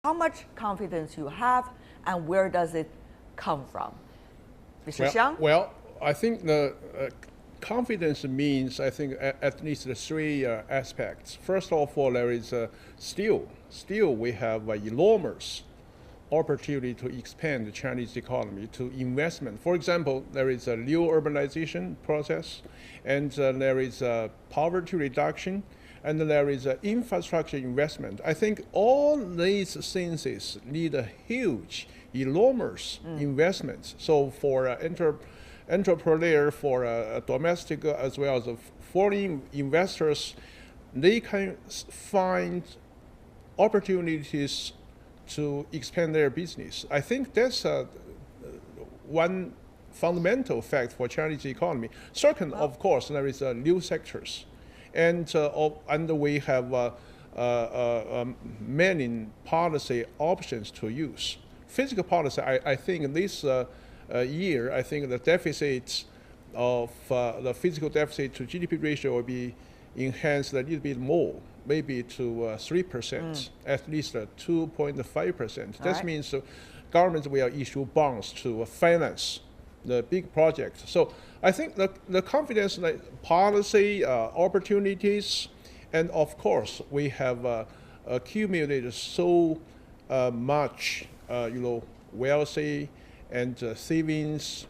how much confidence you have, and where does it come from? Mr. Xiang? Well, I think the confidence means, I think, at least the three aspects. First of all, there is still we have enormous opportunity to expand the Chinese economy to investment. For example, there is a new urbanization process, and there is poverty reduction, and there is infrastructure investment. I think all these things need a huge, enormous investments. So for entrepreneur, for domestic as well as foreign investors, they can find opportunities to expand their business. I think that's one fundamental fact for Chinese economy. Second, of course, there is new sectors, and we have many policy options to use. Fiscal policy, I think this year, I think the deficit of the fiscal deficit to GDP ratio will be enhanced a little bit more, maybe to 3%, at least 2.5%. That means governments will issue bonds to finance the big projects. So I think the confidence, like policy, opportunities, and of course we have accumulated so much, wealthy and savings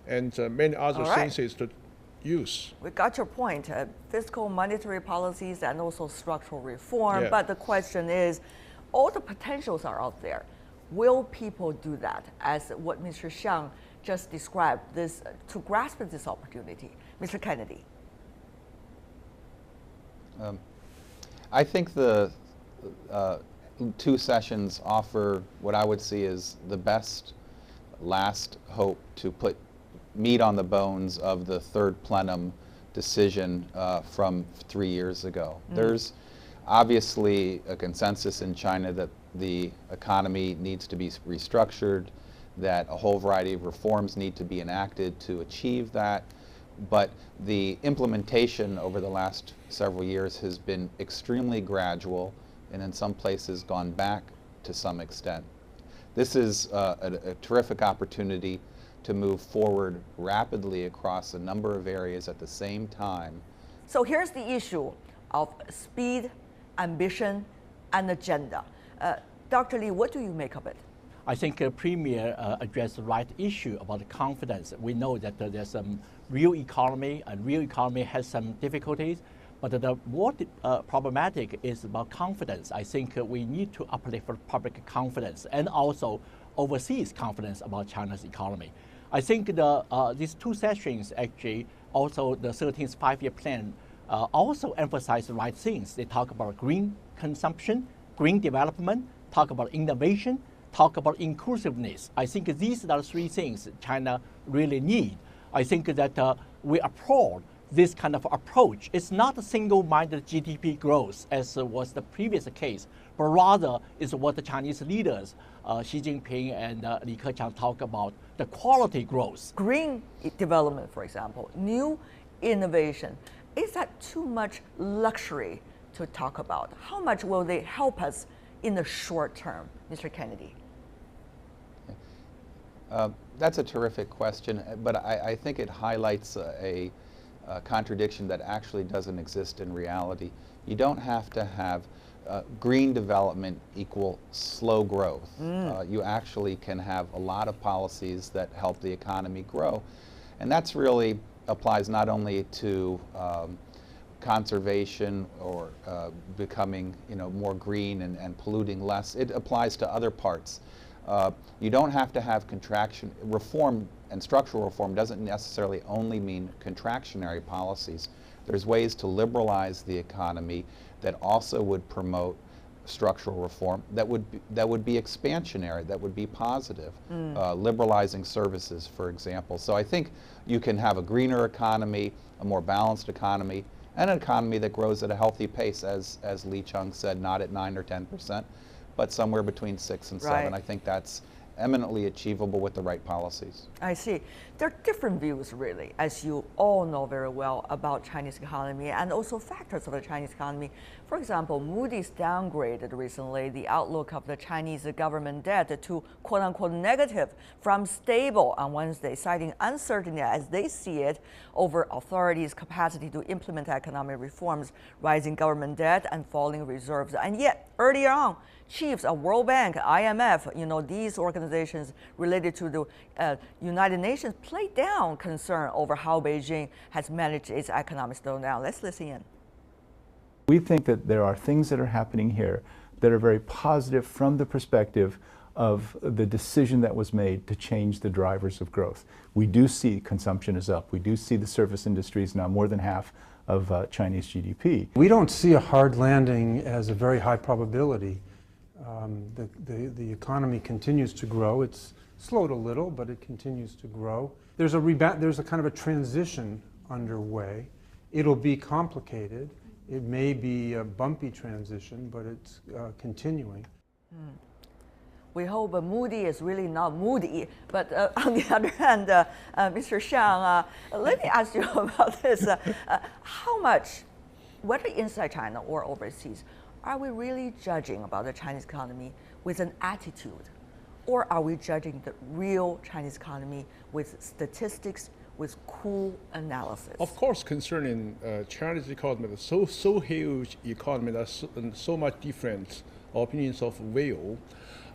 and many other things to use. We got your point. Fiscal, monetary policies, and also structural reform. Yeah. But the question is, all the potentials are out there. Will people do that, as what Mr. Xiang just described, this to grasp this opportunity? Mr. Kennedy. I think the two sessions offer what I would see as the best last hope to put meat on the bones of the third plenum decision from 3 years ago. There's obviously a consensus in China that the economy needs to be restructured, that a whole variety of reforms need to be enacted to achieve that, but the implementation over the last several years has been extremely gradual and in some places gone back to some extent. This is a terrific opportunity to move forward rapidly across a number of areas at the same time. So here's the issue of speed, ambition, and agenda. Dr. Li, what do you make of it? I think Premier addressed the right issue about the confidence. We know that there's some real economy, and real economy has some difficulties, but the more problematic is about confidence. I think we need to uplift public confidence and also overseas confidence about China's economy. I think these two sessions actually, also the 13th five-year plan, also emphasize the right things. They talk about green consumption, green development, talk about innovation, talk about inclusiveness. I think these are the three things China really needs. I think that we applaud this kind of approach. It's not a single-minded GDP growth as was the previous case, but rather is what the Chinese leaders, Xi Jinping and Li Keqiang, talk about, the quality growth. Green development, for example, new innovation. Is that too much luxury to talk about? How much will they help us in the short term, Mr. Kennedy? That's a terrific question, but I think it highlights a contradiction that actually doesn't exist in reality. You don't have to have green development equal slow growth. You actually can have a lot of policies that help the economy grow. And that's really applies not only to conservation or becoming more green and polluting less. It applies to other parts. You don't have to have contraction. Reform and structural reform doesn't necessarily only mean contractionary policies. There's ways to liberalize the economy that also would promote structural reform that would be expansionary, that would be positive. Liberalizing services, for example. So I think you can have a greener economy, a more balanced economy, and an economy that grows at a healthy pace, as Li Keqiang said, not at 9 or 10%, but somewhere between 6 and 7. I think that's eminently achievable with the right policies. I see. There are different views, really, as you all know very well, about Chinese economy and also factors of the Chinese economy. For example, Moody's downgraded recently the outlook of the Chinese government debt to quote-unquote negative from stable on Wednesday, citing uncertainty as they see it over authorities' capacity to implement economic reforms, rising government debt, and falling reserves. And yet, earlier on, chiefs of World Bank, IMF, these organizations related to the United Nations played down concern over how Beijing has managed its economic slowdown. Let's listen in. We think that there are things that are happening here that are very positive from the perspective of the decision that was made to change the drivers of growth. We do see consumption is up. We do see the service industry is now more than half of Chinese GDP. We don't see a hard landing as a very high probability. The economy continues to grow. It's slowed a little, but it continues to grow. There's a kind of a transition underway. It'll be complicated. It may be a bumpy transition, but it's continuing. We hope Moody is really not moody, but on the other hand, Mr. Xiang, let me ask you about this. How much, whether inside China or overseas, are we really judging about the Chinese economy with an attitude? Or are we judging the real Chinese economy with statistics, with cool analysis? Of course, concerning Chinese economy, so huge economy, there's so much different opinions of view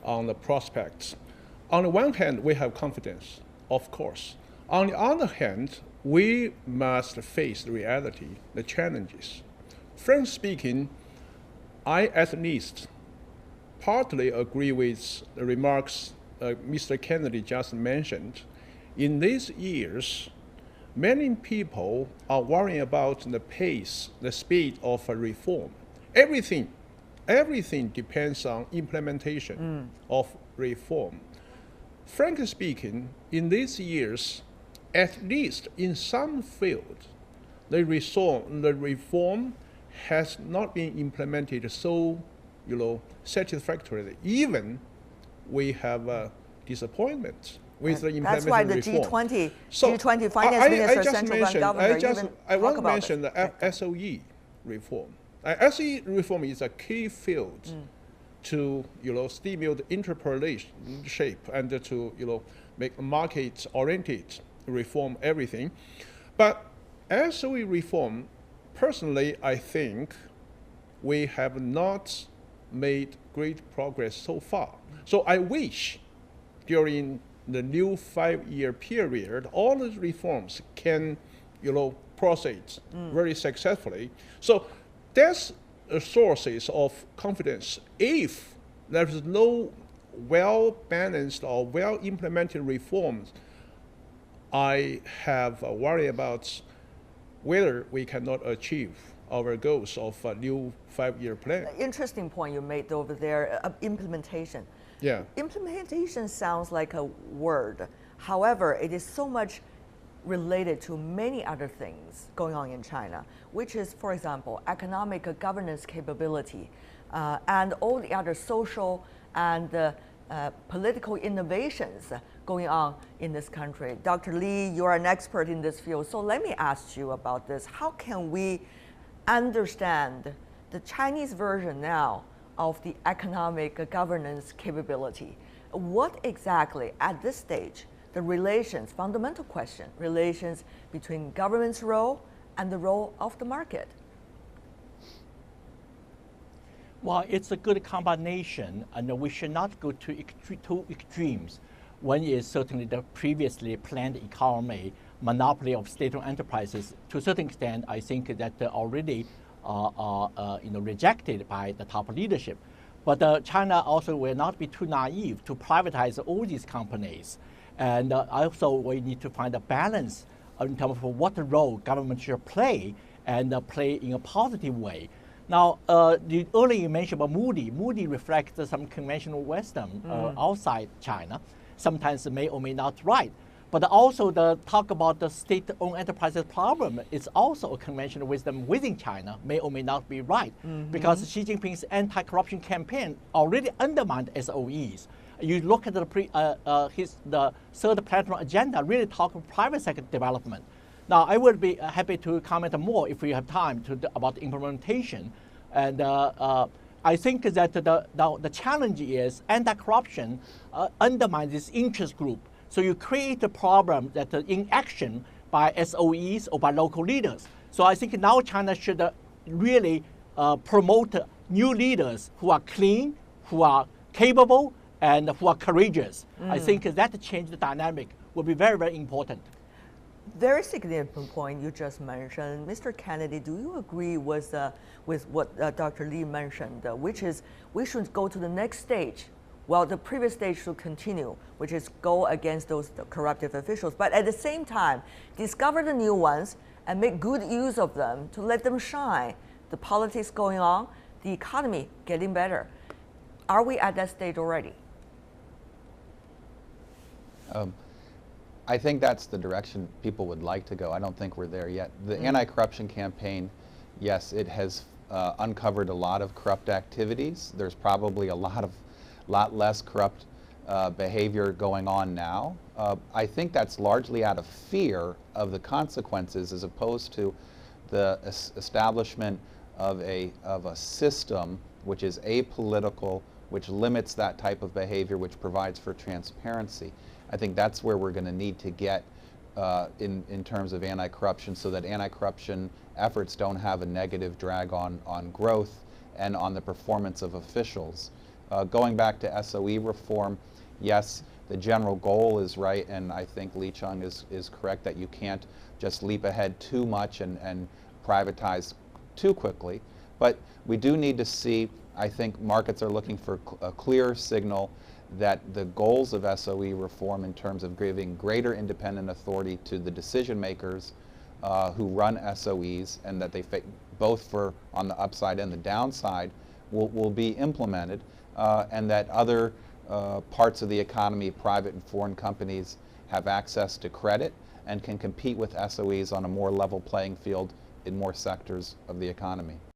on the prospects. On the one hand, we have confidence, of course. On the other hand, we must face the reality, the challenges. Frankly speaking, I at least partly agree with the remarks Mr. Kennedy just mentioned. In these years, many people are worrying about the pace, the speed of a reform. Everything depends on implementation of reform. Frankly speaking, in these years, at least in some field, the reform has not been implemented so, satisfactorily. Even we have disappointment with the implementation. That's why the reform. G20 finance minister, central bank governor, I want to mention the SOE reform. SOE reform is a key field to stimulate entrepreneurship and to make market-oriented reform everything. But SOE reform, personally, I think we have not made great progress so far. So I wish during the new 5-year period, all the reforms can, proceed very successfully. So that's sources of confidence. If there is no well-balanced or well-implemented reforms, I have a worry about whether we cannot achieve our goals of a new 5-year plan. Interesting point you made over there, implementation. Yeah. Implementation sounds like a word. However, it is so much related to many other things going on in China, which is, for example, economic governance capability, and all the other social and political innovations going on in this country. Dr. Li, you are an expert in this field, so let me ask you about this. How can we understand the Chinese version now of the economic governance capability? What exactly, at this stage, the relations, fundamental question, relations between government's role and the role of the market? Well, it's a good combination, and we should not go to two extremes. One is certainly the previously planned economy, monopoly of state-owned enterprises. To a certain extent, I think that already rejected by the top leadership. But China also will not be too naive to privatize all these companies. And also we need to find a balance in terms of what role government should play and play in a positive way. Now, earlier you mentioned about Moody. Moody reflects some conventional wisdom outside China. Sometimes may or may not right. But also the talk about the state-owned enterprises problem is also a conventional wisdom within China, may or may not be right. Because Xi Jinping's anti-corruption campaign already undermined SOEs. You look at the third platform agenda, really talk about private sector development. Now, I would be happy to comment more if we have time about implementation. And I think that the challenge is anti-corruption undermines this interest group. So you create a problem that in action by SOEs or by local leaders. So I think now China should really promote new leaders who are clean, who are capable, and who are courageous. I think that change the dynamic will be very, very important. Very significant point you just mentioned. Mr. Kennedy, do you agree with what Dr. Li mentioned, which is we should go to the next stage? Well, the previous stage should continue, which is go against those corruptive officials, but at the same time, discover the new ones and make good use of them to let them shine. The politics going on, the economy getting better. Are we at that stage already? I think that's the direction people would like to go. I don't think we're there yet. The anti-corruption campaign, yes, it has uncovered a lot of corrupt activities. There's probably a lot less corrupt behavior going on now. I think that's largely out of fear of the consequences as opposed to the establishment of a system which is apolitical, which limits that type of behavior, which provides for transparency. I think that's where we're going to need to get in terms of anti-corruption, so that anti-corruption efforts don't have a negative drag on growth and on the performance of officials. Going back to SOE reform, yes, the general goal is right, and I think Xiang is correct that you can't just leap ahead too much and privatize too quickly. But we do need to see, I think markets are looking for a clear signal that the goals of SOE reform in terms of giving greater independent authority to the decision makers who run SOEs, and that they both for on the upside and the downside will be implemented, and that other parts of the economy, private and foreign companies, have access to credit and can compete with SOEs on a more level playing field in more sectors of the economy.